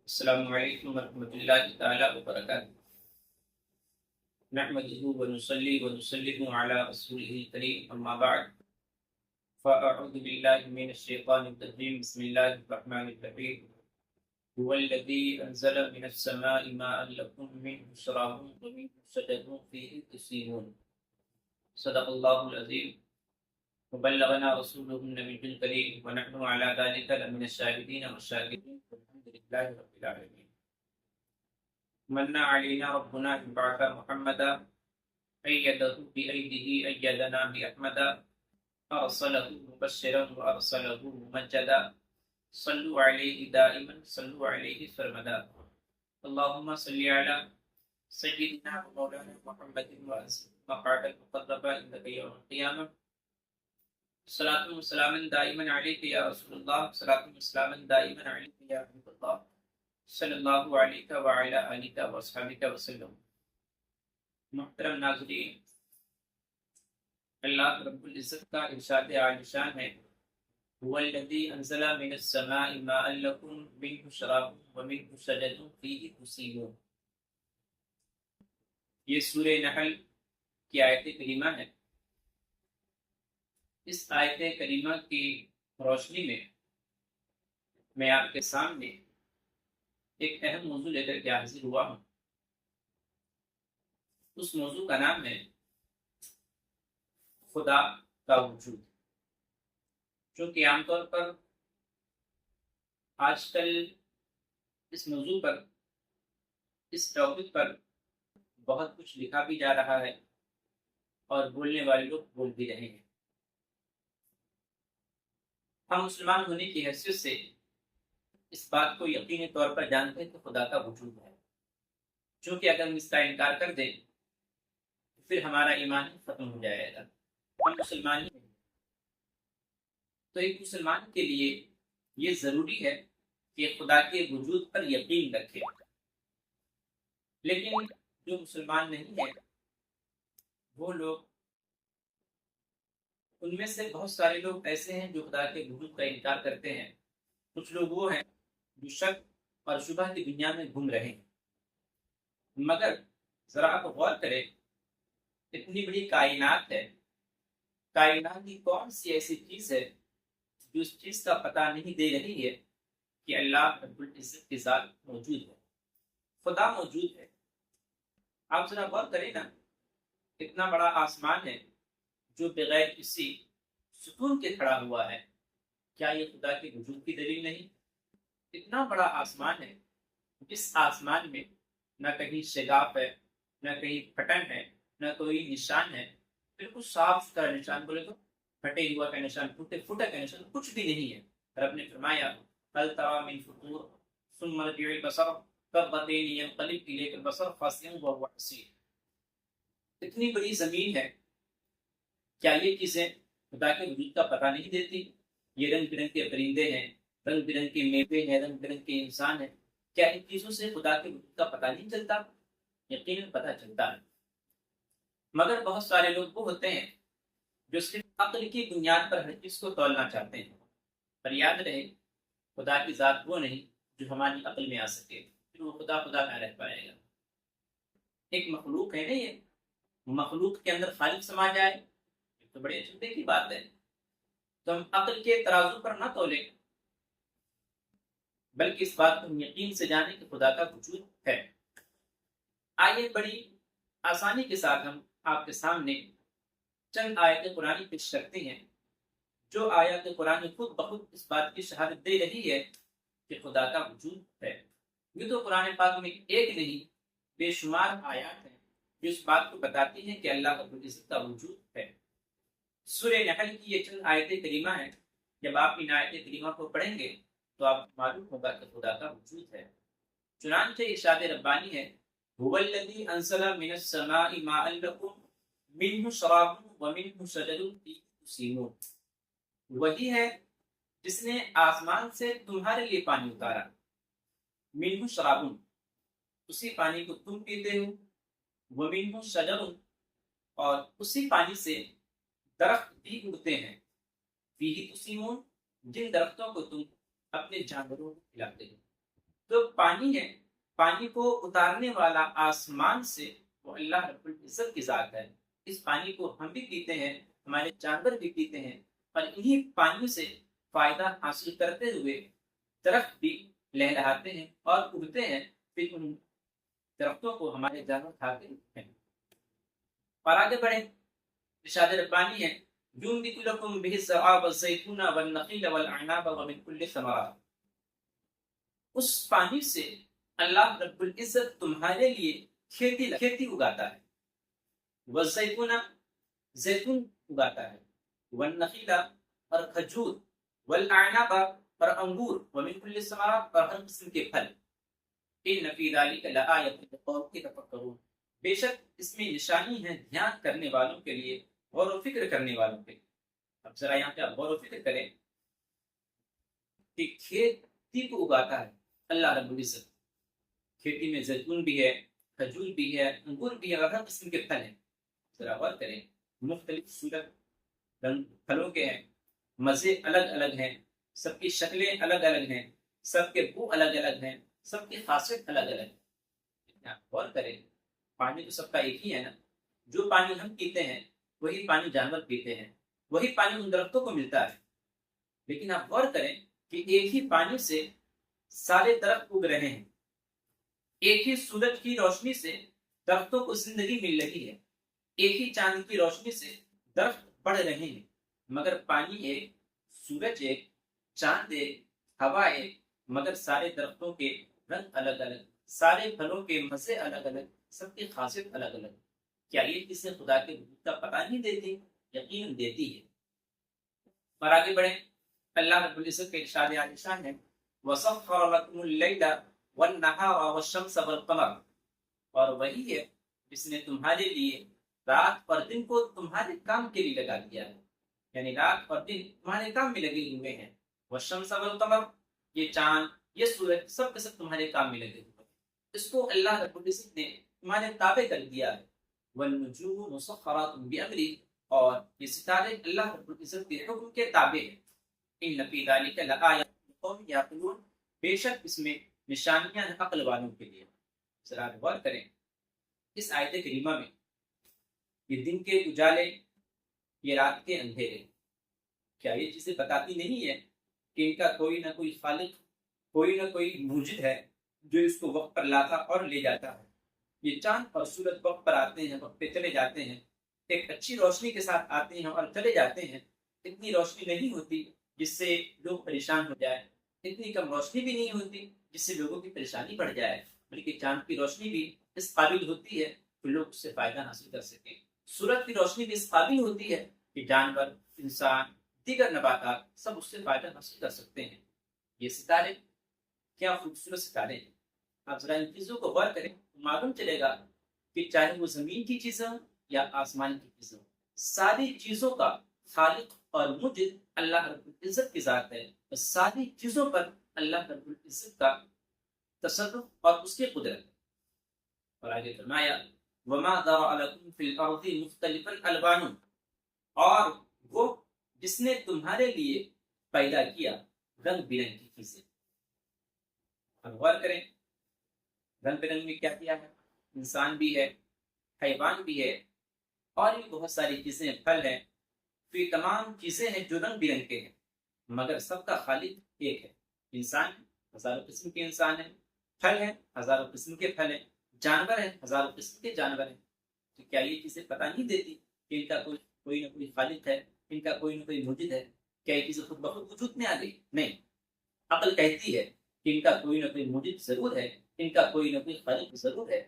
السلام علیکم ورحمۃ اللہ تعالیٰ وبرکاتہ۔ نحمده ونصلي ونسلم على رسوله الكريم اما بعد فاعوذ باللہ من الشیطان الرجیم بسم اللہ الرحمن الرحیم۔ هو الذی انزل من السماء ماء لکم منه شراب ومنه شجر فیہ تسیمون۔ صدق اللہ العظیم وبلغنا رسوله النبی الکریم ونحن على ذلك لمن الشاہدین والشاکرین والحمد للہ رب العالمین۔ من علينا ربنا بعث محمدا أيده بأيده أيدنا بأحمدا أرسله مبشرا وأرسله ممجدا صلوا عليه دائما صلوا عليه سرمدا اللهم صل على سيدنا ومولانا محمد وأنزل مقعد المقرب عندك يوم القيامة صلاة وسلاما دائما عليك يا رسول الله صلاة وسلاما دائما عليك يا حبيب الله صلی اللہ علیہ وعلی آلہ واصحابہ وسلم۔ محترم ناظرین، اللہ رب العزت کا ارشاد عالی شان ہے هو الذی انزل من السماء ماء لکم منه شراب ومنه شجر فیہ تسیمون۔ یہ سورہ نحل کی آیت کریمہ ہے۔ اس آیت کریمہ کی روشنی میں آپ کے سامنے ایک اہم موضوع لے کر کے حاضر ہوا ہوں۔ اس موضوع کا نام ہے خدا کا وجود، چونکہ عام طور پر آج کل اس موضوع پر، اس ٹاپک پر بہت کچھ لکھا بھی جا رہا ہے اور بولنے والے لوگ بول بھی رہے ہیں۔ ہم مسلمان ہونے کی حیثیت سے اس بات کو یقینی طور پر جانتے ہیں کہ خدا کا وجود ہے، چونکہ اگر ہم اس کا انکار کر دیں تو پھر ہمارا ایمان ختم ہو جائے گا۔ ہم مسلمان ہیں تو ایک مسلمان کے لیے یہ ضروری ہے کہ خدا کے وجود پر یقین رکھے، لیکن جو مسلمان نہیں ہے وہ لوگ، ان میں سے بہت سارے لوگ ایسے ہیں جو خدا کے وجود کا انکار کرتے ہیں۔ کچھ لوگ وہ ہیں جو شک اور شبہ کی دنیا میں گھوم رہے ہیں۔ مگر ذرا آپ غور کریں، اتنی بڑی کائنات ہے، کائنات کی کون سی ایسی چیز ہے جو اس چیز کا پتہ نہیں دے رہی ہے کہ اللہ رب العزت کی ذات موجود ہے، خدا موجود ہے۔ آپ ذرا غور کریں نا، اتنا بڑا آسمان ہے جو بغیر کسی ستون کے کھڑا ہوا ہے، کیا یہ خدا کے وجود کی دلیل نہیں؟ اتنا بڑا آسمان ہے، جس آسمان میں نہ کہیں شگاف ہے، نہ کہیں پھٹن ہے، نہ کوئی نشان ہے، بالکل صاف کا نشان، بولے تو پھٹے ہوا کا نشان، ٹوٹے پھوٹے کا نشان کچھ بھی نہیں ہے۔ رب نے فرمایا هل ترى من فطور ثم رجع البصر كرتين ينقلب اليك البصر خاسئا وهو حسير۔ اتنی بڑی زمین ہے، کیا یہ چیزیں خدا کے وجود کا پتہ نہیں دیتی؟ یہ رنگ برنگ کے پرندے ہیں، رنگ برنگ کے میوے ہیں، رنگ برنگ کے انسان ہیں، کیا ان چیزوں سے خدا کے وجود کا پتہ نہیں چلتا؟ یقیناً پتہ چلتا ہے۔ مگر بہت سارے لوگ وہ ہوتے ہیں جو صرف عقل کی بنیاد پر ہر چیز کو تولنا چاہتے ہیں، پر یاد رہے خدا کی ذات وہ نہیں جو ہماری عقل میں آ سکے، پھر وہ خدا خدا نہ رہ پائے گا۔ ایک مخلوق ہے نا، یہ مخلوق کے اندر خالق سما جائے، یہ تو بڑے عجیب کی بات ہے۔ تو ہم عقل کے ترازو پر نہ تولیں، بلکہ اس بات کو ہم یقین سے جانیں کہ خدا کا وجود ہے۔ آئیے بڑی آسانی کے ساتھ ہم آپ کے سامنے چند آیت قرآن پیش کرتے ہیں، جو آیات قرآن خود بخود اس بات کی شہادت دے رہی ہے کہ خدا کا وجود ہے۔ یہ تو قرآن پاک میں ایک نہیں بے شمار آیات ہیں جو اس بات کو بتاتی ہیں کہ اللہ رب العزت کا وجود ہے۔ سورہ نحل کی یہ چند آیت کریمہ ہیں، جب آپ ان آیت کریمہ کو پڑھیں گے تو آپ معلوم ہوگا کہ خدا کا وجود ہے۔ چنانچہ ارشاد ربانی ہے هو الذی انزل من السماء ماء لکم منه شراب ومنه شجر فیہ تسیمون۔ وہی ہے جس نے آسمان سے تمہارے لیے پانی اتارا، منه شراب، اسی پانی کو تم پیتے ہو، ومنه شجر، اور اسی پانی سے درخت بھی اگتے ہیں، فیہ تسیمون، جن درختوں کو تم اپنے جانوروں کو کھلاتے ہیں۔ تو پانی ہے، پانی کو اتارنے والا آسمان سے وہ اللہ رب العزت کی ذات ہے۔ اس پانی کو ہم بھی پیتے ہیں، ہمارے جانور بھی پیتے ہیں، اور انہی پانی سے فائدہ حاصل کرتے ہوئے درخت بھی لہراتے ہیں اور اگتے ہیں، پھر ان درختوں کو ہمارے جانور کھاتے ہیں۔ اور آگے بڑھیں، ارشاد ربانی ہے ينبت لكم به الزرع والزيتون والنخيل والأعناب ومن كل الثمرات، اس پانی سے اللہ رب العزت تمہارے لیے کھیتی اگاتا ہے، والزیتون زیتون اگاتا ہے، والنخیل اور کھجور، والاعناب اور انگور، ومن كل الثمرات اور ہر قسم کے پھل، ان فی ذلک لآیۃ لقوم یتفکرون، بے شک اس میں نشانی ہے دھیان کرنے والوں کے لیے، غور و فکر کرنے والوں کے لیے۔ اب ذرا یہاں پہ آپ غور و فکر کریں کہ کھیتی کو اگاتا ہے اللہ رب العزت، کھیتی میں زیتون بھی ہے، کھجور بھی ہے، انگور بھی ہے، اور ہر قسم کے پھل ہیں۔ ذرا غور کریں، مختلف صورت رنگ پھلوں کے ہیں، مزے الگ الگ ہیں، سب کی شکلیں الگ الگ ہیں، سب کے بو الگ الگ ہیں، سب کی خاصیت الگ الگ ہے۔ آپ غور کریں، پانی تو سب کا ایک ہی ہے نا، جو پانی ہم پیتے ہیں وہی پانی جانور پیتے ہیں، وہی پانی ان درختوں کو ملتا ہے، لیکن آپ غور کریں کہ ایک ہی پانی سے سارے درخت اگ رہے ہیں، ایک ہی سورج کی روشنی سے درختوں کو زندگی مل رہی ہے، ایک ہی چاند کی روشنی سے درخت بڑھ رہے ہیں، مگر پانی ایک، سورج ایک، چاند ایک، ہوا ایک، مگر سارے درختوں کے رنگ الگ الگ، سارے پھلوں کے مزے الگ الگ، سب کی خاصیت الگ الگ۔ کیا یہ کسی خدا کے وجود کا پتہ نہیں دیتی؟ یقین دیتی ہے۔ اور آگے بڑھیں، اللہ رب العزت کے ارشاد عالی شان ہے وَسَخَّرَ لَكُمُ اللَّيْلَ وَالنَّهَارَ وَالشَّمْسَ وَالْقَمَرَ، اور وہی ہے جس نے تمہارے لیے رات اور دن کو تمہارے کام کے لیے لگا دیا ہے، یعنی رات اور دن تمہارے کام میں لگے ہوئے ہیں، وَالشَّمْسَ وَالْقَمَرَ، یہ چاند یہ سورج سب کے سب تمہارے کام میں لگے ہوئے ہیں، اس کو اللہ رب العزت نے تمہارے تابع کر دیا ہے، وَالنُّجُومُ مُسَخَّرَاتٌ بِأَمْرِهِ، اور یہ ستارے اللہ رب العزت کے حکم کے تابع ہیں۔ ان فی ذلک لآیۃ لقوم یعقلون، بے شک اس میں نشانیاں ہیں عقل والوں کے لیے۔ ذرا غور کریں اس آیت کریمہ میں، یہ دن کے اجالے، یہ رات کے اندھیرے، کیا یہ چیزیں بتاتی نہیں ہے کہ ان کا کوئی نہ کوئی خالق، کوئی نہ کوئی موجد ہے جو اس کو وقت پر لاتا اور لے جاتا ہے؟ یہ چاند اور سورج وقت پر آتے ہیں، وقت پہ چلے جاتے ہیں، ایک اچھی روشنی کے ساتھ آتے ہیں اور چلے جاتے ہیں، اتنی روشنی نہیں ہوتی جس سے لوگ پریشان ہو جائے، اتنی کم روشنی بھی نہیں ہوتی جس سے لوگوں کی پریشانی بڑھ جائے، بلکہ چاند کی روشنی بھی اس قابل ہوتی ہے کہ لوگ اس سے فائدہ حاصل کر سکیں، سورج کی روشنی بھی اس قابل ہوتی ہے کہ جانور، انسان، دیگر نباتات سب اس سے فائدہ حاصل کر سکتے ہیں۔ یہ ستارے کیا خوبصورت ستارے ہیں، آپ ذرا ان چیزوں کو غور کریں، معلوم چلے گا کہ چاہے وہ زمین کی چیزیں ہوں یا آسمان کی چیزیں ہوں، ساری چیزوں کا خالق اور مجد اللہ رب العزت کی ذات ہے، اور ساری چیزوں پر اللہ رب العزت کا تصرف اور اس کی قدرت ہے۔ اور آگے فرمایا وَمَا ذَرَأَ لَكُمْ فِي الْأَرْضِ مُخْتَلِفًا أَلْوَانُهُ، اور وہ جس نے تمہارے لیے پیدا کیا رنگ برنگ کی چیزیں۔ اب غور کریں، رنگ برنگ میں کیا کیا ہے؟ انسان بھی ہے، حیوان بھی ہے، اور بھی بہت ساری چیزیں، پھل ہیں، تو یہ تمام چیزیں ہیں جو رنگ برنگ کے ہیں، مگر سب کا خالق ایک ہے۔ انسان ہزاروں قسم کے انسان ہیں، پھل ہیں ہزاروں قسم کے پھل ہیں، جانور ہیں ہزاروں قسم کے جانور ہیں، تو کیا یہ چیزیں پتہ نہیں دیتی کہ ان کا کوئی نہ کوئی خالق ہے، ان کا کوئی نہ کوئی موجد ہے؟ کیا یہ چیزیں خود بخود وجود میں آ گئی؟ نہیں، عقل کہتی ہے کہ ان کا کوئی نہ کوئی موجد ضرور ہے، ان کا کوئی نہ کوئی خالق ضرور ہے،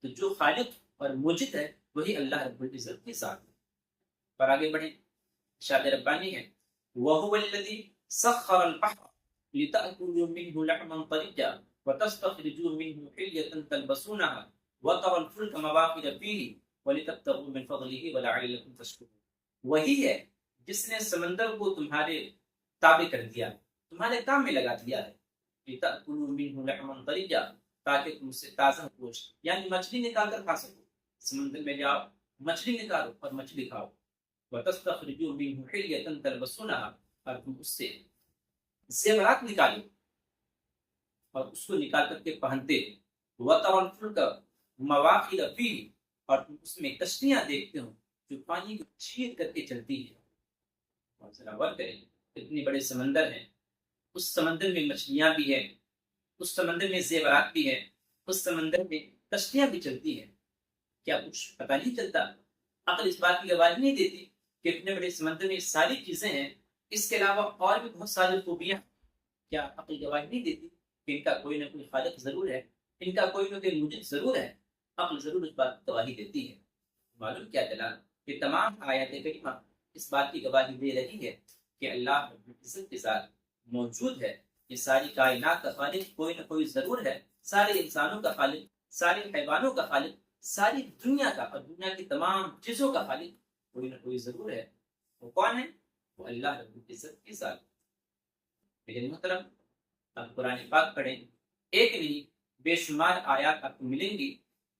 تو جو خالق اور موجد ہے وہی اللہ رب العزت کے ساتھ ہے۔ پر آگے بڑھیں، ارشاد ربانی ہے وَهُوَ الَّذِي سَخَّرَ الْبَحْرَ لِتَأْكُلُوا مِنْهُ لَحْمًا طَرِيًّا وَتَسْتَخْرِجُوا مِنْهُ حِلْيَةً تَلْبَسُونَهَا وَتَرَى الْفُلْكَ مَوَاخِرَ فِيهِ وَلِتَبْتَغُوا مِنْ فَضْلِهِ وَلَعَلَّكُمْ تَشْكُرُونَ، وہی ہے جس نے سمندر کو تمہارے تابع کر دیا، تمہارے کام میں لگا دیا ہے، لِتَأْكُلُوا مِنْهُ لَحْمًا طَرِيًّا، تاکہ تم سے تازہ گوشت یعنی مچھلی نکال کر کھا سکو، سمندر میں جاؤ، مچھلی نکالو اور مچھلی کھاؤ، وَتَسْتَخْرِجُوا مِنْهُ حِلْيَةً تَلْبَسُونَهَا، اور تم اس سے زیورات نکالو، اور اس کو نکال کر کے پہنتے، وَتَرَى الْفُلْكَ مَوَاخِرَ فِيهِ، اور تم اس میں کشتیاں دیکھتے ہو جو پانی کو چیر کر کے چلتی ہے۔ اور ذرا غور کریں، اتنے بڑے سمندر ہیں، اس سمندر میں مچھلیاں بھی ہیں، اس سمندر میں زیورات بھی ہیں، اس سمندر میں کشتیاں بھی چلتی ہیں، کیا کچھ پتہ نہیں چلتا؟ عقل اس بات کی گواہی نہیں دیتی کہ اتنے بڑے سمندر میں ساری چیزیں ہیں، اس کے علاوہ اور بھی بہت ساری خوبیاں، کیا عقل گواہی نہیں دیتی کہ ان کا کوئی نہ کوئی خالق ضرور ہے، ان کا کوئی نہ کوئی موجد ضرور ہے؟ عقل ضرور اس بات کی گواہی دیتی ہے۔ معلوم کیا چلا کہ تمام آیات کریمہ اس بات کی گواہی دے رہی ہے کہ اللہ رب العزت کے ساتھ موجود ہے، یہ ساری کائنات کا خالق کوئی نہ کوئی ضرور ہے، سارے انسانوں کا خالق، سارے حیوانوں کا خالق، ساری دنیا کا اور دنیا کی تمام چیزوں کا خالق کوئی نہ کوئی ضرور ہے۔ وہ کون ہے؟ وہ اللہ رب العزت کے ساتھ۔ میرے محترم، اب قرآن پاک پڑھیں، ایک نہیں بے شمار آیات آپ کو ملیں گی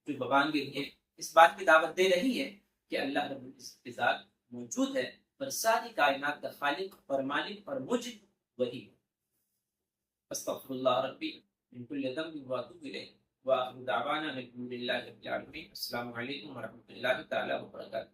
جو ببان کے لیے اس بات کی دعوت دے رہی ہے کہ اللہ رب العزت کے ذات موجود ہے اور ساری کائنات کا خالق اور مالک اور موجد وہی ہے۔ استغفر اللہ ربی من کل ذنب واتوب الیہ وآخر دعوانا الحمد للہ رب العالمین۔ السلام علیکم ورحمۃ اللہ تعالی وبرکاتہ۔